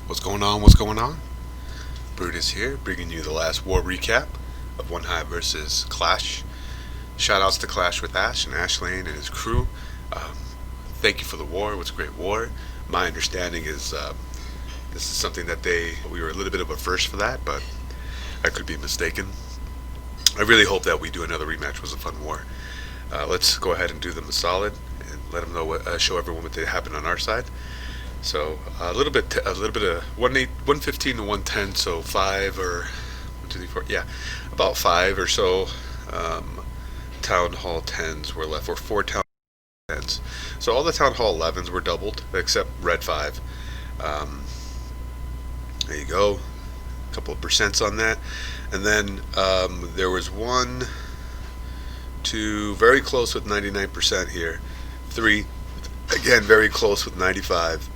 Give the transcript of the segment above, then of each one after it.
What's going on? What's going on? Brutus here, bringing you the last war recap of OneHive versus Clash. Shoutouts to Clash with Ash and Ashlane and his crew. Um, Thank you for the war. It was a great war. My understanding is this is something that we were a little bit of a first for that, but I could be mistaken. I really hope that we do another rematch. It was a fun war. Let's go ahead and do them a solid and let them know show everyone what happened on our side. So a little bit of 115 to 110. So five or 1, 2, 3, 4. Yeah, about five or so town hall 10s were left, or four town hall 10s. So all the town hall 11s were doubled except red 5. Um, there you go. A couple of percents on that, and then there was 1, 2, very close with 99% here. 3, again very close with 95.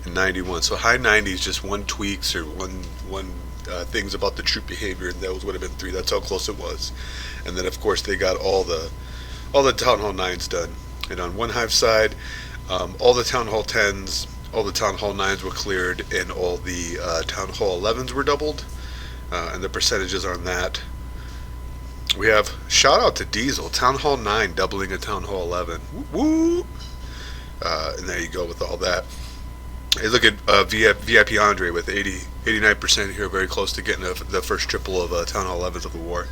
And 91. So high 90s, just one tweaks or one things about the troop behavior, and those would have been 3. That's how close it was. And then of course they got all the town hall 9s done. And on OneHive side, all the town hall 10s, all the town hall 9s were cleared, and all the town hall 11s were doubled. And the percentages on that. We have shout out to Diesel, town hall 9 doubling a town hall 11. Woo! And there you go with all that. Hey, look at VIP Andre with 89% here, very close to getting the first triple of Town Hall 11s of the war.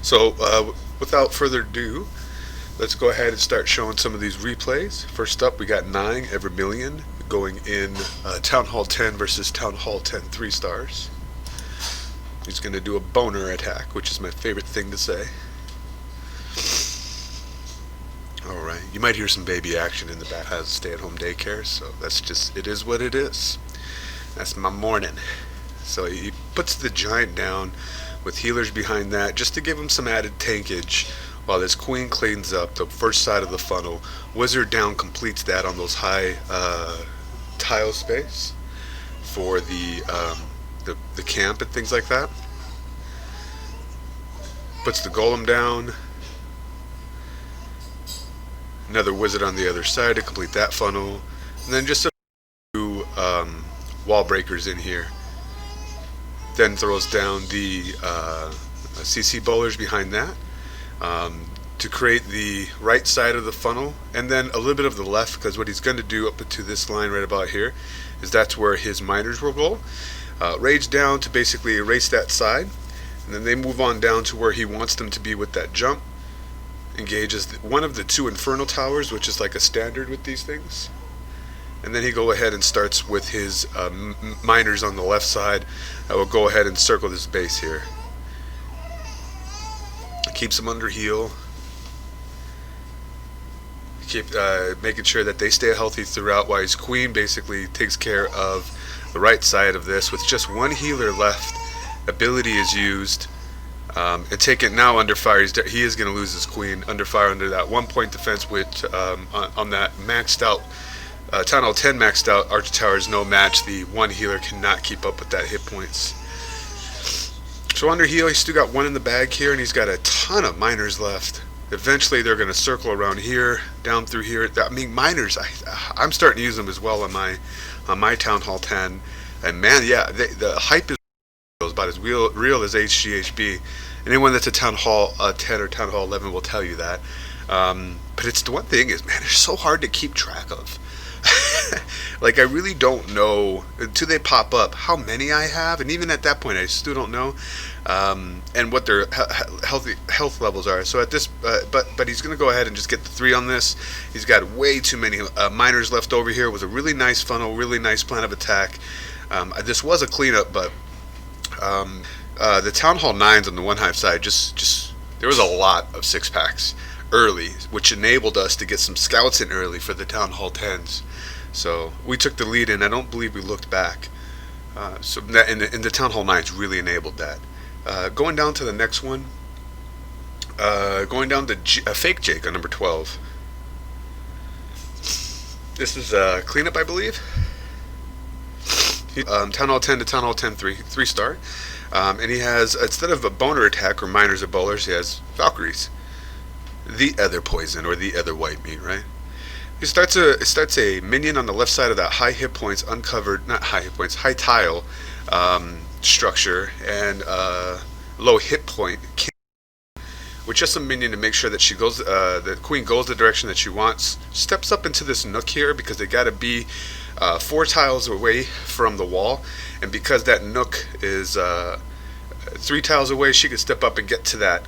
So, without further ado, let's go ahead and start showing some of these replays. First up, we got 9 Evermillion going in Town Hall 10 versus Town Hall 10 3 stars. He's going to do a boner attack, which is my favorite thing to say. Alright, you might hear some baby action in the back. Has stay-at-home daycare, so that's just, it is what it is. That's my morning. So he puts the giant down with healers behind that, just to give him some added tankage, while this queen cleans up the first side of the funnel. Wizard down completes that on those high tile space for the camp and things like that. Puts the golem down. Another wizard on the other side to complete that funnel, and then just a few wall breakers in here. Then throws down the CC bowlers behind that to create the right side of the funnel, and then a little bit of the left, because what he's going to do up to this line right about here is that's where his miners will go. Rage down to basically erase that side, and then they move on down to where he wants them to be with that jump. Engages one of the 2 infernal towers, which is like a standard with these things, and then he go ahead and starts with his miners on the left side. I will go ahead and circle this base here. Keeps them under heal. Keep making sure that they stay healthy throughout, while his queen basically takes care of the right side of this with just 1 healer left. Ability is used. And take it now under fire. He is going to lose his queen under fire under that 1 point defense, which on that maxed out Town Hall 10 maxed out Arch Tower is no match. The 1 healer cannot keep up with that hit points. So under heal, he's still got 1 in the bag here, and he's got a ton of miners left. Eventually they're going to circle around here, down through here. I mean, miners, I'm starting to use them as well on my Town Hall 10, and man, yeah, the hype is about as real as HGHB. Anyone that's a Town Hall 10 or Town Hall 11 will tell you that. But it's the one thing is, man, they're so hard to keep track of. Like, I really don't know until they pop up how many I have, and even at that point I still don't know, and what their health levels are. So at this, but he's going to go ahead and just get the 3 on this. He's got way too many miners left over here. It was a really nice funnel, really nice plan of attack. This was a cleanup, but the Town Hall 9s on the OneHive side, just there was a lot of 6-packs early, which enabled us to get some scouts in early for the Town Hall 10s. So we took the lead, and I don't believe we looked back. So that, and the Town Hall 9s really enabled that. Going down to the next one, going down to Fake Jake on number 12. This is cleanup, I believe. Town Hall 10 to Town Hall 10 3 star. And he has, instead of a boner attack or miners or bowlers, he has Valkyries. The other poison, or the other white meat, right? It starts a minion on the left side of that high hit points, uncovered, not high hit points, high tile structure, and low hit point, with just a minion to make sure that she goes, the queen goes the direction that she wants. Steps up into this nook here because they gotta be 4 tiles away from the wall, and because that nook is 3 tiles away, she can step up and get to that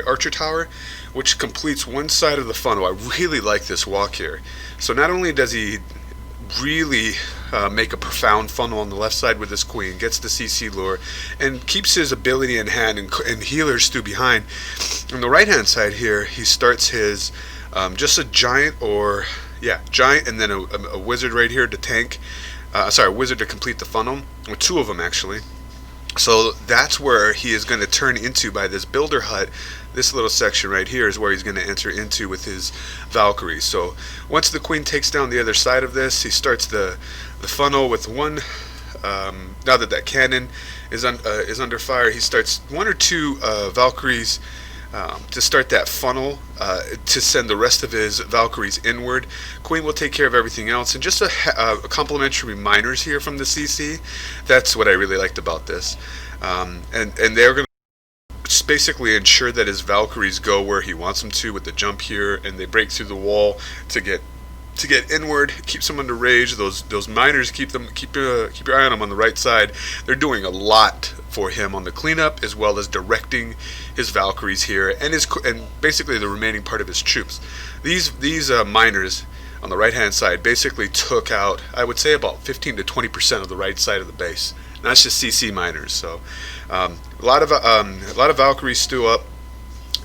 archer tower, which completes one side of the funnel. I really like this walk here. So not only does he really make a profound funnel on the left side with this queen, gets the CC lure, and keeps his ability in hand, and healers stew behind. On the right hand side here, he starts his just a giant, and then a wizard right here to tank. A wizard to complete the funnel, with 2 of them actually. So that's where he is going to turn into by this builder hut. This little section right here is where he's going to enter into with his Valkyrie. So once the queen takes down the other side of this, he starts the funnel with one. Now that cannon is under fire, he starts 1 or 2 Valkyries to start that funnel to send the rest of his Valkyries inward. Queen will take care of everything else, and just a complimentary miners here from the CC. That's what I really liked about this, and they're going to basically ensure that his Valkyries go where he wants them to with the jump here, and they break through the wall to get inward. Keeps them under rage. Those miners keep your eye on them on the right side. They're doing a lot for him on the cleanup, as well as directing his Valkyries here and basically the remaining part of his troops. These miners on the right hand side basically took out, I would say, about 15 to 20% of the right side of the base. And that's just CC miners. So a lot of Valkyries stew up.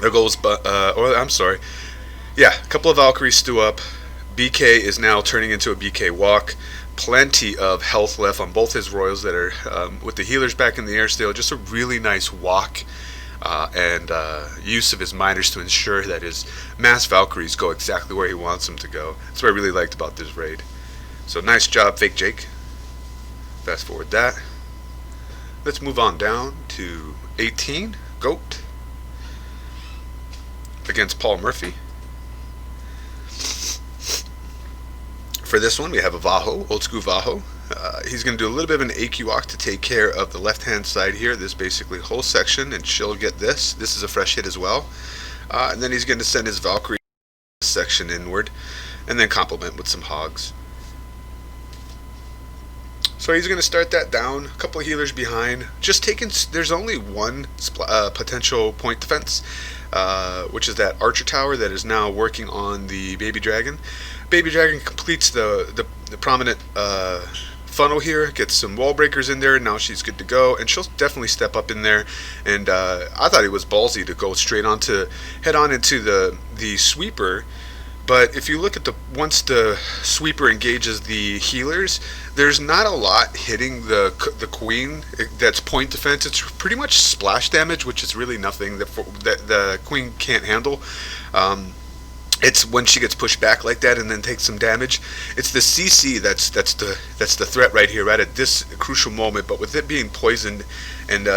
There goes, a couple of Valkyries stew up. BK is now turning into a BK walk. Plenty of health left on both his royals that are with the healers back in the air still. Just a really nice walk and use of his miners to ensure that his mass Valkyries go exactly where he wants them to go. That's what I really liked about this raid. So nice job, Fake Jake. Fast forward that. Let's move on down to 18, Goat, against Paul Murphy. For this one, we have a Vaho, old school Vaho. He's going to do a little bit of an AQ walk to take care of the left-hand side here, this basically whole section, and she'll get this. This is a fresh hit as well. And then he's going to send his Valkyrie section inward, and then complement with some hogs. So he's going to start that down, a couple of healers behind, just taking, there's only one potential point defense, which is that archer tower that is now working on the baby dragon. Baby dragon completes the prominent funnel here, gets some wall breakers in there, and now she's good to go, and she'll definitely step up in there. And I thought it was ballsy to go straight on to head on into the sweeper. But if you look at once the sweeper engages the healers, there's not a lot hitting the queen that's point defense. It's pretty much splash damage, which is really nothing that the queen can't handle. It's when she gets pushed back like that and then takes some damage. It's the CC that's the threat right here, right at this crucial moment. But with it being poisoned and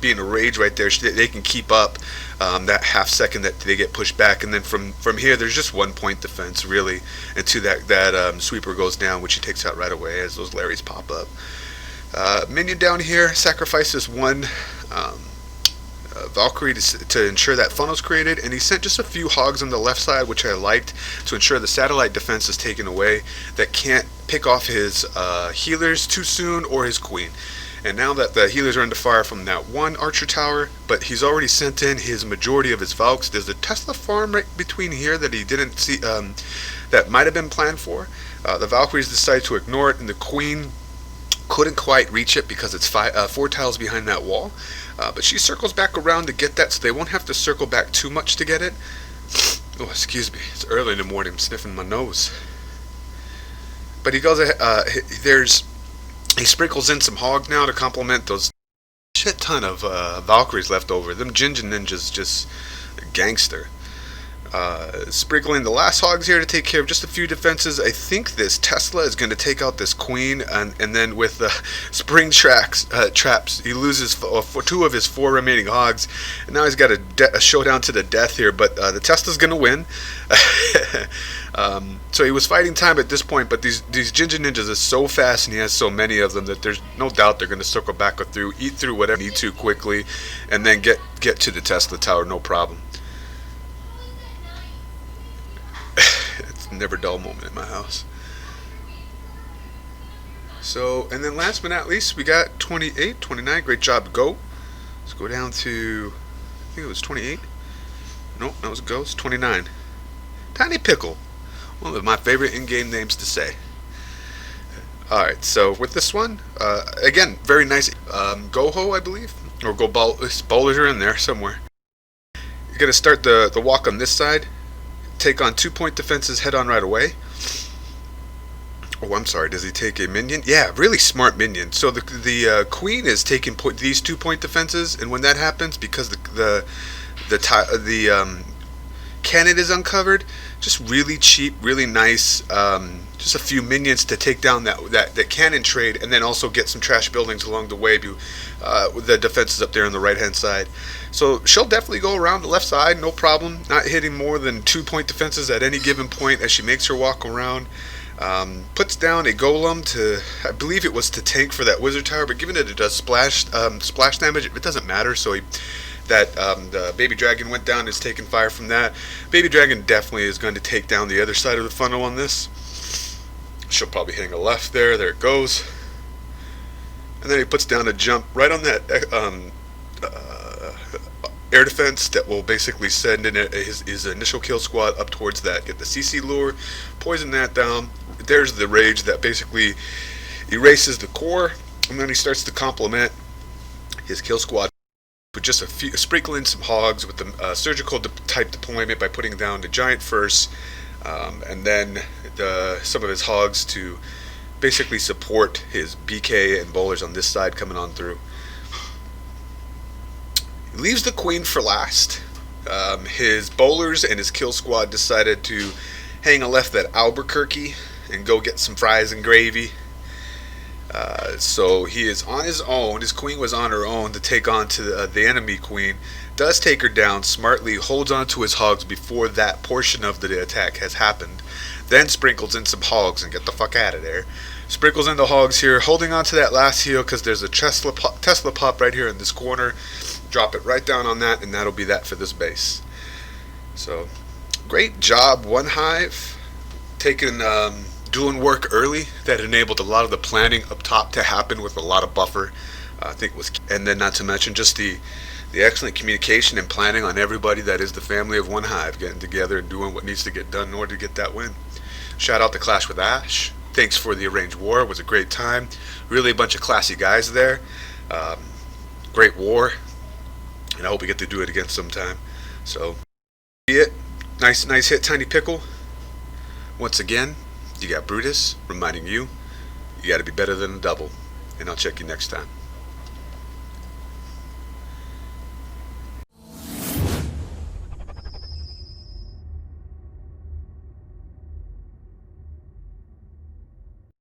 being a rage right there, they can keep up that half second that they get pushed back, and then from here there's just 1 point defense really until that sweeper goes down, which he takes out right away as those Larrys pop up. Minion down here sacrifices one Valkyrie to ensure that funnel's created, and he sent just a few hogs on the left side, which I liked, to ensure the satellite defense is taken away, that can't pick off his healers too soon or his queen. And now that the healers are under fire from that one archer tower, but he's already sent in his majority of his Valks. There's a Tesla farm right between here that he didn't see, that might have been planned for. The Valkyries decide to ignore it, and the queen couldn't quite reach it because it's 4 tiles behind that wall. But she circles back around to get that, so they won't have to circle back too much to get it. Oh, excuse me. It's early in the morning. I'm sniffing my nose. But he goes ahead. He sprinkles in some hog now to complement those shit ton of Valkyries left over. Them Jinjin ninjas just gangster. Sprinkling the last hogs here to take care of just a few defenses. I think this Tesla is going to take out this queen, and then with the spring traps, he loses two of his 4 remaining hogs, and now he's got a showdown to the death here. But the Tesla's going to win. So he was fighting time at this point, but these Ginger Ninjas are so fast, and he has so many of them that there's no doubt they're going to circle back through, eat through whatever they need to quickly, and then get to the Tesla tower, no problem. It's never a dull moment in my house. So, and then last but not least, we got 28, 29. Great job, Go. Let's go down to, I think it was 28. Nope, that was Go. It's 29. Tiny Pickle. One of my favorite in-game names to say. Alright, so with this one, again, very nice. Go-Ho, I believe. Or bowlers are in there somewhere. You're going to start the walk on this side. Take on 2-point defenses head on right away. Oh, I'm sorry. Does he take a minion? Yeah, really smart minion. So the queen is taking these 2-point defenses, and when that happens, because the cannon is uncovered, just really cheap, really nice. Just a few minions to take down that cannon trade, and then also get some trash buildings along the way. With the defenses up there on the right hand side. So she'll definitely go around the left side, no problem. Not hitting more than 2-point defenses at any given point as she makes her walk around. Puts down a golem to, I believe it was to tank for that wizard tower, but given that it does splash damage, it doesn't matter. So the baby dragon went down, is taking fire from that. Baby dragon definitely is going to take down the other side of the funnel on this. She'll probably hang a left there. There it goes. And then he puts down a jump right on that air defense that will basically send in his initial kill squad up towards that. Get the CC lure, poison that down. There's the rage that basically erases the core, and then he starts to complement his kill squad with just sprinkling some hogs with the surgical type deployment by putting down the giant first, and then some of his hogs to basically support his BK and bowlers on this side coming on through. He leaves the queen for last. His bowlers and his kill squad decided to hang a left at Albuquerque and go get some fries and gravy. So he is on his own. His queen was on her own to take on to the enemy queen. Does take her down smartly, holds on to his hogs before that portion of the attack has happened. Then sprinkles in some hogs and get the fuck out of there. Sprinkles in the hogs here, holding on to that last heal because there's a Tesla pop right here in this corner. Drop it right down on that, and that'll be that for this base. So, great job, OneHive. Doing work early that enabled a lot of the planning up top to happen with a lot of buffer. I think it was, and then not to mention just the excellent communication and planning on everybody that is the family of OneHive getting together and doing what needs to get done in order to get that win. Shout out to Clash with Ash. Thanks for the arranged war. It was a great time. Really a bunch of classy guys there. Great war. And I hope we get to do it again sometime. So, it. Nice hit, Tiny Pickle. Once again, you got Brutus reminding you, you got to be better than a double. And I'll check you next time.